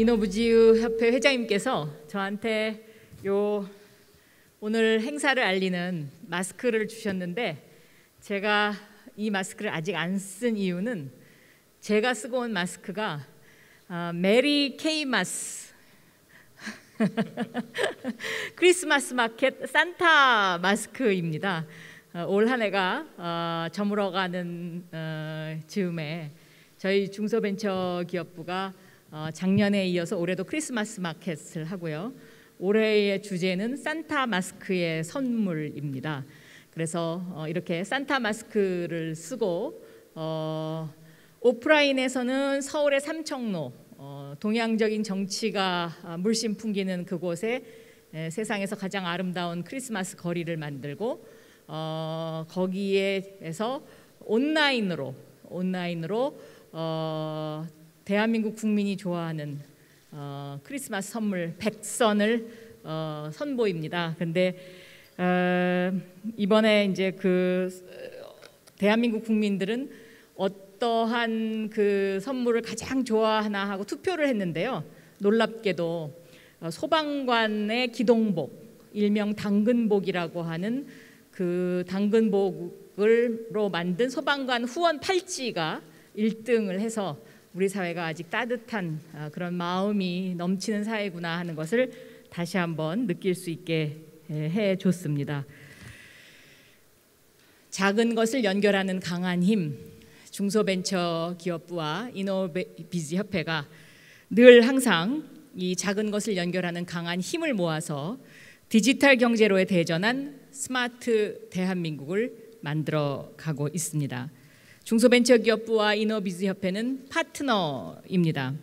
인어부지유 협회 회장님께서 저한테 오늘 행사를 알리는 마스크를 주셨는데, 제가 이 마스크를 아직 안 쓴 이유는 제가 쓰고 온 마스크가 메리 케이마스 크리스마스 마켓 산타 마스크입니다. 올 한 해가 저물어가는 즈음에 저희 중소벤처기업부가 작년에 이어서 올해도 크리스마스 마켓을 하고요. 올해의 주제는 산타 마스크의 선물입니다. 그래서 이렇게 산타 마스크를 쓰고 오프라인에서는 서울의 삼청로, 동양적인 정치가 물씬 풍기는 그곳에 세상에서 가장 아름다운 크리스마스 거리를 만들고 거기에서 온라인으로 대한민국 국민이 좋아하는 크리스마스 선물 100선을 선보입니다. 근데 이번에 이제 대한민국 국민들은 어떠한 그 선물을 가장 좋아하나 하고 투표를 했는데요. 놀랍게도 소방관의 기동복, 일명 당근복이라고 하는 그 당근복으로 만든 소방관 후원 팔찌가 1등을 해서 우리 사회가 아직 따뜻한 그런 마음이 넘치는 사회구나 하는 것을 다시 한번 느낄 수 있게 해줬습니다. 작은 것을 연결하는 강한 힘, 중소벤처기업부와 인어비즈협회가 늘 항상 이 작은 것을 연결하는 강한 힘을 모아서 디지털 경제로의 대전한 스마트 대한민국을 만들어가고 있습니다. 중소벤처기업부와 인어비즈협회는 파트너입니다.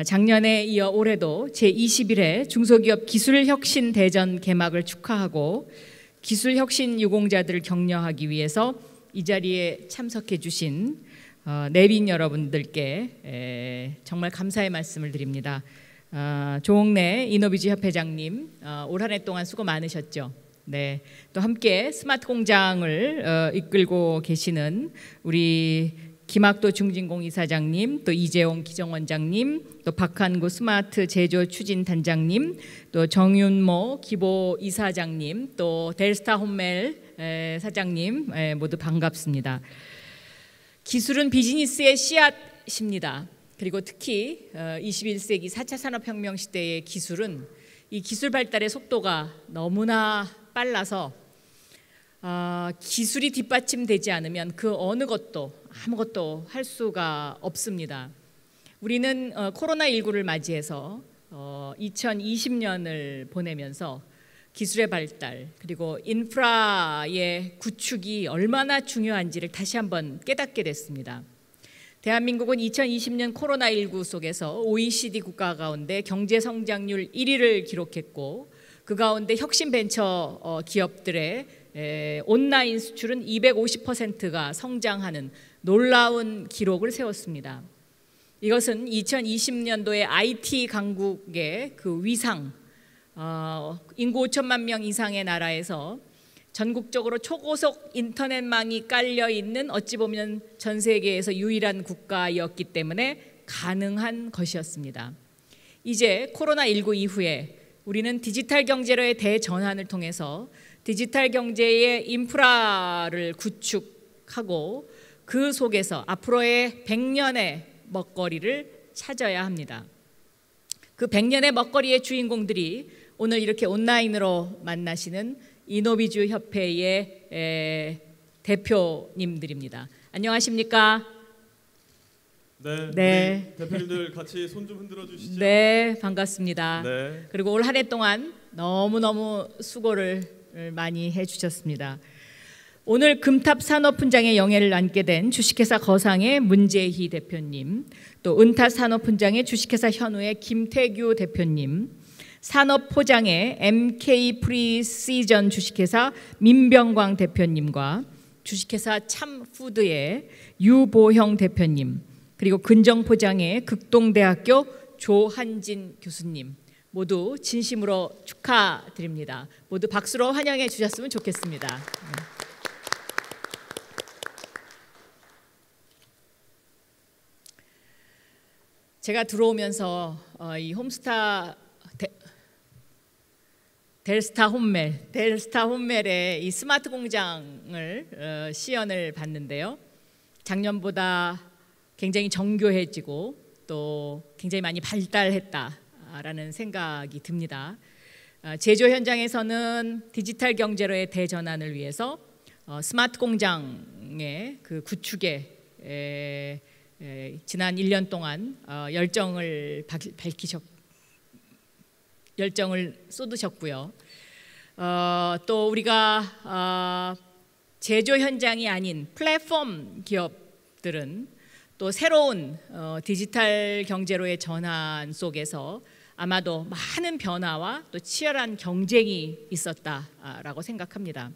작년에 이어 올해도 제21회 중소기업 기술혁신 대전 개막을 축하하고 기술혁신 유공자들을 격려하기 위해서 이 자리에 참석해 주신 내빈 여러분들께 정말 감사의 말씀을 드립니다. 조홍래 인어비즈협회장님, 올 한 해 동안 수고 많으셨죠. 네, 또 함께 스마트 공장을 이끌고 계시는 우리 김학도 중진공 이사장님, 또 이재용 기정원장님, 또 박한구 스마트 제조 추진 단장님, 또 정윤모 기보 이사장님, 또 델스타 홈멜 사장님, 모두 반갑습니다. 기술은 비즈니스의 씨앗입니다. 그리고 특히 21세기 4차 산업혁명 시대의 기술은 이 기술 발달의 속도가 너무나 빨라서 기술이 뒷받침되지 않으면 그 어느 것도 아무것도 할 수가 없습니다. 우리는 코로나19를 맞이해서 2020년을 보내면서 기술의 발달 그리고 인프라의 구축이 얼마나 중요한지를 다시 한번 깨닫게 됐습니다. 대한민국은 2020년 코로나19 속에서 OECD 국가 가운데 경제 성장률 1위를 기록했고, 그 가운데 혁신 벤처 기업들의 온라인 수출은 250%가 성장하는 놀라운 기록을 세웠습니다. 이것은 2020년도에 IT 강국의 그 위상, 인구 5천만 명 이상의 나라에서 전국적으로 초고속 인터넷망이 깔려 있는 어찌 보면 전 세계에서 유일한 국가였기 때문에 가능한 것이었습니다. 이제 코로나19 이후에 우리는 디지털 경제로의 대전환을 통해서 디지털 경제의 인프라를 구축하고 그 속에서 앞으로의 100년의 먹거리를 찾아야 합니다. 그 100년의 먹거리의 주인공들이 오늘 이렇게 온라인으로 만나시는 인어비즈 협회의 대표님들입니다. 안녕하십니까? 네. 대표님들 같이 손 좀 흔들어 주시죠. 네, 반갑습니다. 네. 그리고 올 한 해 동안 너무너무 수고를 많이 해주셨습니다. 오늘 금탑 산업훈장의 영예를 안게 된 주식회사 거상의 문재희 대표님, 또 은타 산업훈장의 주식회사 현우의 김태규 대표님, 산업포장의 MK 프리시전 주식회사 민병광 대표님과 주식회사 참푸드의 유보형 대표님, 그리고 근정포장의 극동대학교 조한진 교수님 모두 진심으로 축하드립니다. 모두 박수로 환영해 주셨으면 좋겠습니다. 제가 들어오면서 이 홈스타 델스타 홈멜의 이 스마트 공장을 시연을 봤는데요. 작년보다 굉장히 정교해지고 또 굉장히 많이 발달했다라는 생각이 듭니다. 제조 현장에서는 디지털 경제로의 대전환을 위해서 스마트 공장의 그 구축에 지난 1년 동안 열정을 쏟으셨고요. 또 우리가 제조 현장이 아닌 플랫폼 기업들은 또 새로운 디지털 경제로의 전환 속에서 아마도 많은 변화와 또 치열한 경쟁이 있었다라고 생각합니다.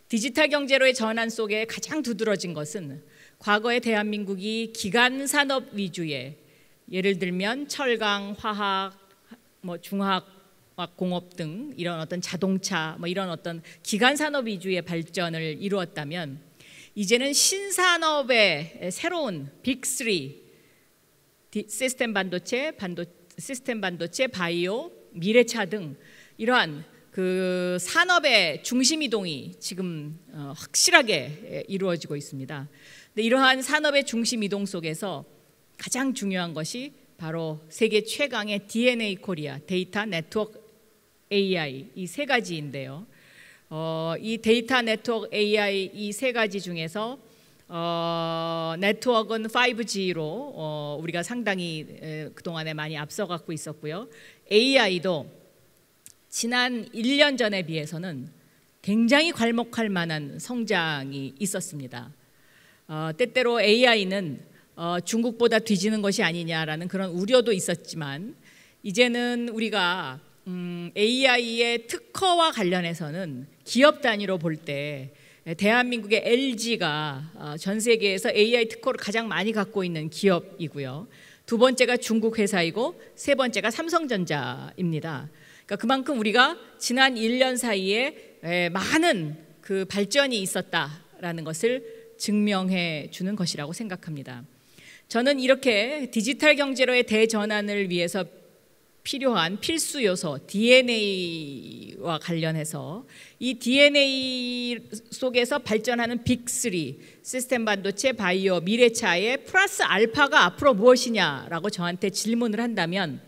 디지털 경제로의 전환 속에 가장 두드러진 것은 과거의 대한민국이 기간 산업 위주의, 예를 들면 철강, 화학, 중화학 공업 등 이런 어떤 자동차, 이런 어떤 기간 산업 위주의 발전을 이루었다면, 이제는 신산업의 새로운 빅3, 시스템 반도체, 바이오, 미래차 등 이러한 그 산업의 중심 이동이 지금 확실하게 이루어지고 있습니다. 근데 이러한 산업의 중심 이동 속에서 가장 중요한 것이 바로 세계 최강의 DNA 코리아, 데이터 네트워크 AI 이 세 가지인데요. 이 데이터 네트워크 AI 이 세 가지 중에서 네트워크는 5G로 우리가 상당히 그동안에 많이 앞서가고 있었고요. AI도 지난 1년 전에 비해서는 굉장히 괄목할 만한 성장이 있었습니다. 때때로 AI는 중국보다 뒤지는 것이 아니냐라는 그런 우려도 있었지만, 이제는 우리가 AI의 특허와 관련해서는 기업 단위로 볼 때 대한민국의 LG가 전 세계에서 AI 특허를 가장 많이 갖고 있는 기업이고요. 두 번째가 중국 회사이고 세 번째가 삼성전자입니다. 그러니까 그만큼 우리가 지난 1년 사이에 많은 그 발전이 있었다라는 것을 증명해 주는 것이라고 생각합니다. 저는 이렇게 디지털 경제로의 대전환을 위해서 필요한 필수 요소 DNA와 관련해서 이 DNA 속에서 발전하는 빅3 시스템 반도체, 바이오, 미래차의 플러스 알파가 앞으로 무엇이냐라고 저한테 질문을 한다면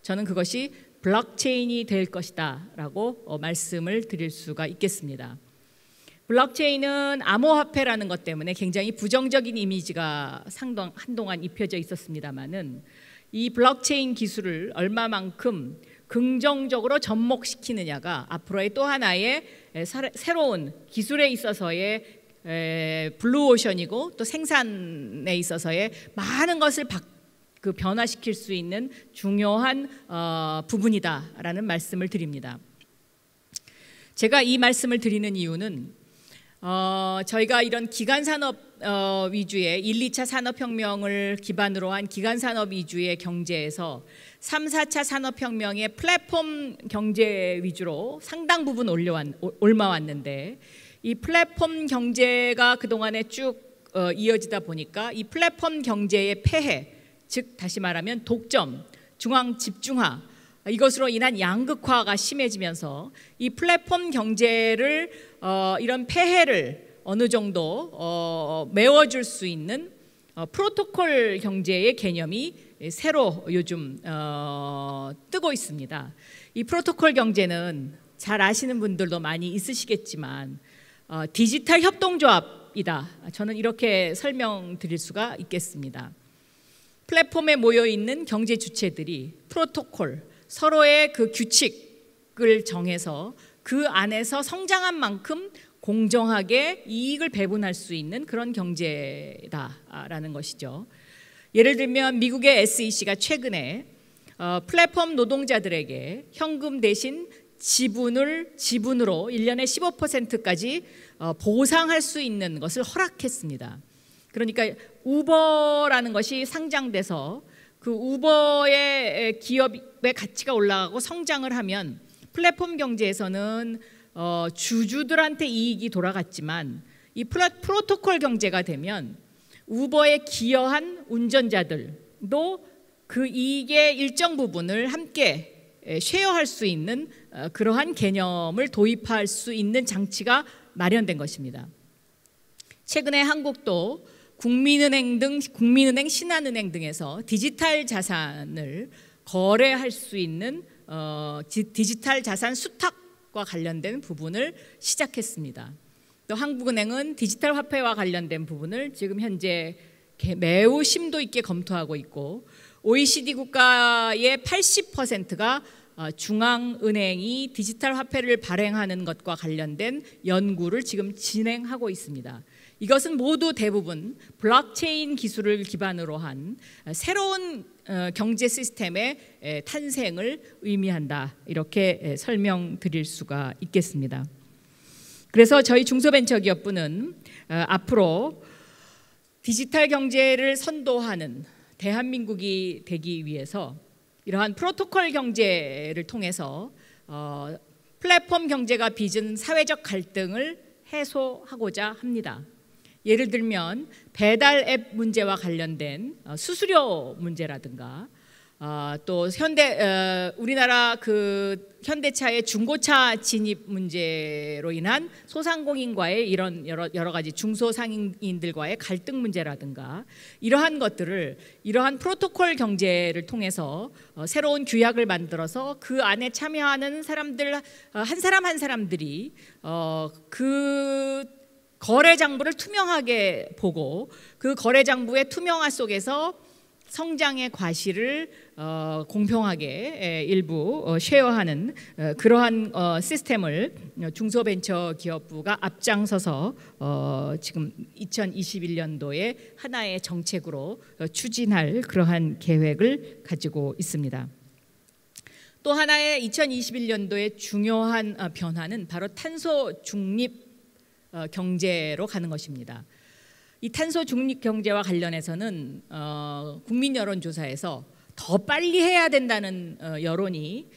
저는 그것이 블록체인이 될 것이다 라고 말씀을 드릴 수가 있겠습니다. 블록체인은 암호화폐라는 것 때문에 굉장히 부정적인 이미지가 한동안 입혀져 있었습니다마는, 이 블록체인 기술을 얼마만큼 긍정적으로 접목시키느냐가 앞으로의 또 하나의 새로운 기술에 있어서의 블루오션이고, 또 생산에 있어서의 많은 것을 변화시킬 수 있는 중요한 부분이다라는 말씀을 드립니다. 제가 이 말씀을 드리는 이유는 저희가 이런 기간산업 위주의 1, 2차 산업혁명을 기반으로 한 기간산업 위주의 경제에서 3, 4차 산업혁명의 플랫폼 경제 위주로 상당 부분 옮아왔는데, 이 플랫폼 경제가 그동안에 쭉 이어지다 보니까 이 플랫폼 경제의 폐해, 즉 다시 말하면 독점, 중앙 집중화, 이것으로 인한 양극화가 심해지면서 이 플랫폼 경제를 이런 폐해를 어느 정도 메워줄 수 있는 프로토콜 경제의 개념이 새로 요즘 뜨고 있습니다. 이 프로토콜 경제는 잘 아시는 분들도 많이 있으시겠지만 디지털 협동조합이다. 저는 이렇게 설명드릴 수가 있겠습니다. 플랫폼에 모여 있는 경제 주체들이 프로토콜, 서로의 그 규칙을 정해서 그 안에서 성장한 만큼 공정하게 이익을 배분할 수 있는 그런 경제다라는 것이죠. 예를 들면 미국의 SEC가 최근에 플랫폼 노동자들에게 현금 대신 지분으로 1년에 15%까지 보상할 수 있는 것을 허락했습니다. 그러니까 우버라는 것이 상장돼서 그 우버의 기업의 가치가 올라가고 성장을 하면 플랫폼 경제에서는 주주들한테 이익이 돌아갔지만, 이 프로토콜 경제가 되면 우버에 기여한 운전자들도 그 이익의 일정 부분을 함께 쉐어할 수 있는 그러한 개념을 도입할 수 있는 장치가 마련된 것입니다. 최근에 한국도 국민은행 등 국민은행, 신한은행 등에서 디지털 자산을 거래할 수 있는 디지털 자산 수탁과 관련된 부분을 시작했습니다. 또 한국은행은 디지털 화폐와 관련된 부분을 지금 현재 매우 심도 있게 검토하고 있고, OECD 국가의 80%가 중앙은행이 디지털 화폐를 발행하는 것과 관련된 연구를 지금 진행하고 있습니다. 이것은 모두 대부분 블록체인 기술을 기반으로 한 새로운 경제 시스템의 탄생을 의미한다, 이렇게 설명드릴 수가 있겠습니다. 그래서 저희 중소벤처기업부는 앞으로 디지털 경제를 선도하는 대한민국이 되기 위해서 이러한 프로토콜 경제를 통해서 플랫폼 경제가 빚은 사회적 갈등을 해소하고자 합니다. 예를 들면 배달 앱 문제와 관련된 수수료 문제라든가, 또 우리나라 그 현대차의 중고차 진입 문제로 인한 소상공인과의 이런 여러 가지 중소상인들과의 갈등 문제라든가, 이러한 것들을 이러한 프로토콜 경제를 통해서 새로운 규약을 만들어서 그 안에 참여하는 사람들 한 사람 한 사람들이 그 거래 장부를 투명하게 보고 그 거래 장부의 투명화 속에서 성장의 과실을 공평하게 일부 쉐어하는 그러한 시스템을 중소벤처기업부가 앞장서서 지금 2021년도에 하나의 정책으로 추진할 그러한 계획을 가지고 있습니다. 또 하나의 2021년도의 중요한 변화는 바로 탄소 중립 경제로 가는 것입니다. 이 탄소 중립 경제와 관련해서는 국민 여론조사에서 더 빨리 해야 된다는 여론이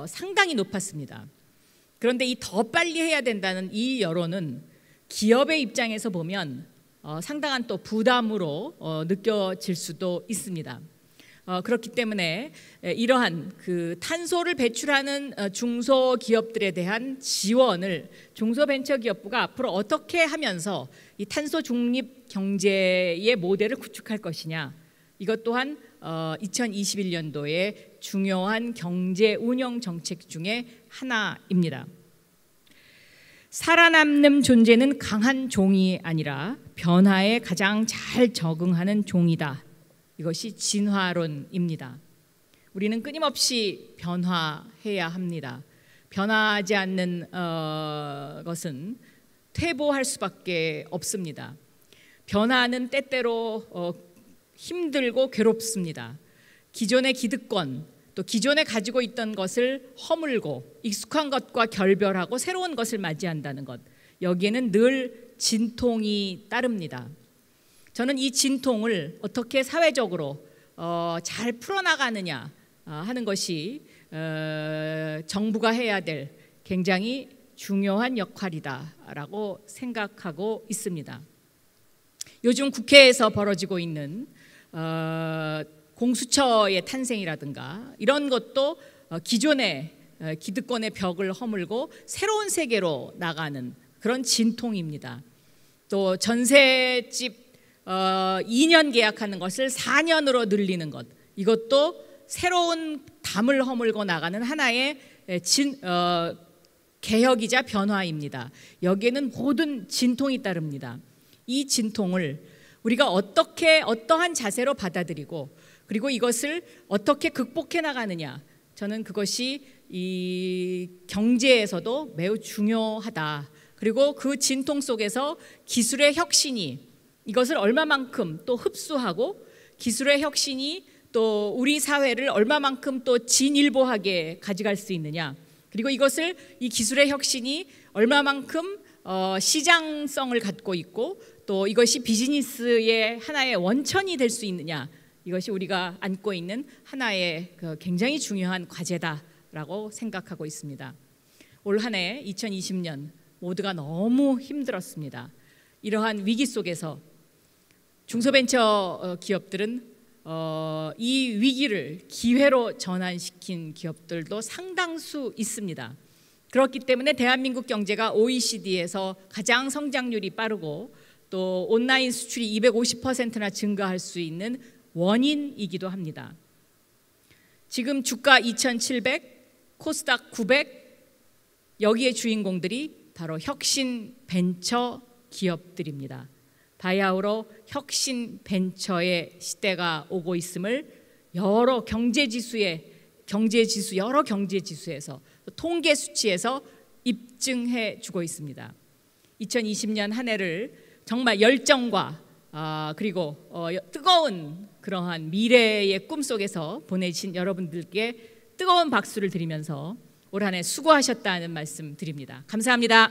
상당히 높았습니다. 그런데 이 더 빨리 해야 된다는 이 여론은 기업의 입장에서 보면 상당한 또 부담으로 느껴질 수도 있습니다. 그렇기 때문에 이러한 그 탄소를 배출하는 중소기업들에 대한 지원을 중소벤처기업부가 앞으로 어떻게 하면서 이 탄소 중립 경제의 모델을 구축할 것이냐, 이것 또한 2021년도에 중요한 경제 운영 정책 중에 하나입니다. 살아남는 존재는 강한 종이 아니라 변화에 가장 잘 적응하는 종이다. 이것이 진화론입니다. 우리는 끊임없이 변화해야 합니다. 변화하지 않는 것은 퇴보할 수밖에 없습니다. 변화는 때때로 힘들고 괴롭습니다. 기존의 기득권, 또 기존에 가지고 있던 것을 허물고 익숙한 것과 결별하고 새로운 것을 맞이한다는 것, 여기에는 늘 진통이 따릅니다. 저는 이 진통을 어떻게 사회적으로 잘 풀어나가느냐 하는 것이 정부가 해야 될 굉장히 중요한 역할이다라고 생각하고 있습니다. 요즘 국회에서 벌어지고 있는 공수처의 탄생이라든가 이런 것도 기존의 기득권의 벽을 허물고 새로운 세계로 나가는 그런 진통입니다. 또 전셋집 2년 계약하는 것을 4년으로 늘리는 것, 이것도 새로운 담을 허물고 나가는 하나의 개혁이자 변화입니다. 여기에는 모든 진통이 따릅니다. 이 진통을 우리가 어떠한 자세로 받아들이고 그리고 이것을 어떻게 극복해 나가느냐, 저는 그것이 이 경제에서도 매우 중요하다. 그리고 그 진통 속에서 기술의 혁신이 이것을 얼마만큼 또 흡수하고 기술의 혁신이 또 우리 사회를 얼마만큼 또 진일보하게 가져갈 수 있느냐, 그리고 이것을 이 기술의 혁신이 얼마만큼 시장성을 갖고 있고 또 이것이 비즈니스의 하나의 원천이 될 수 있느냐, 이것이 우리가 안고 있는 하나의 굉장히 중요한 과제다라고 생각하고 있습니다. 올 한 해 2020년 모두가 너무 힘들었습니다. 이러한 위기 속에서 중소벤처 기업들은 이 위기를 기회로 전환시킨 기업들도 상당수 있습니다. 그렇기 때문에 대한민국 경제가 OECD에서 가장 성장률이 빠르고 또 온라인 수출이 250%나 증가할 수 있는 원인이기도 합니다. 지금 주가 2,700, 코스닥 900, 여기에 주인공들이 바로 혁신 벤처 기업들입니다. 바야흐로 혁신 벤처의 시대가 오고 있음을 여러 경제지수에서 통계 수치에서 입증해 주고 있습니다. 2020년 한 해를 정말 열정과 그리고 뜨거운 그러한 미래의 꿈속에서 보내신 여러분들께 뜨거운 박수를 드리면서 올 한 해 수고하셨다는 말씀 드립니다. 감사합니다.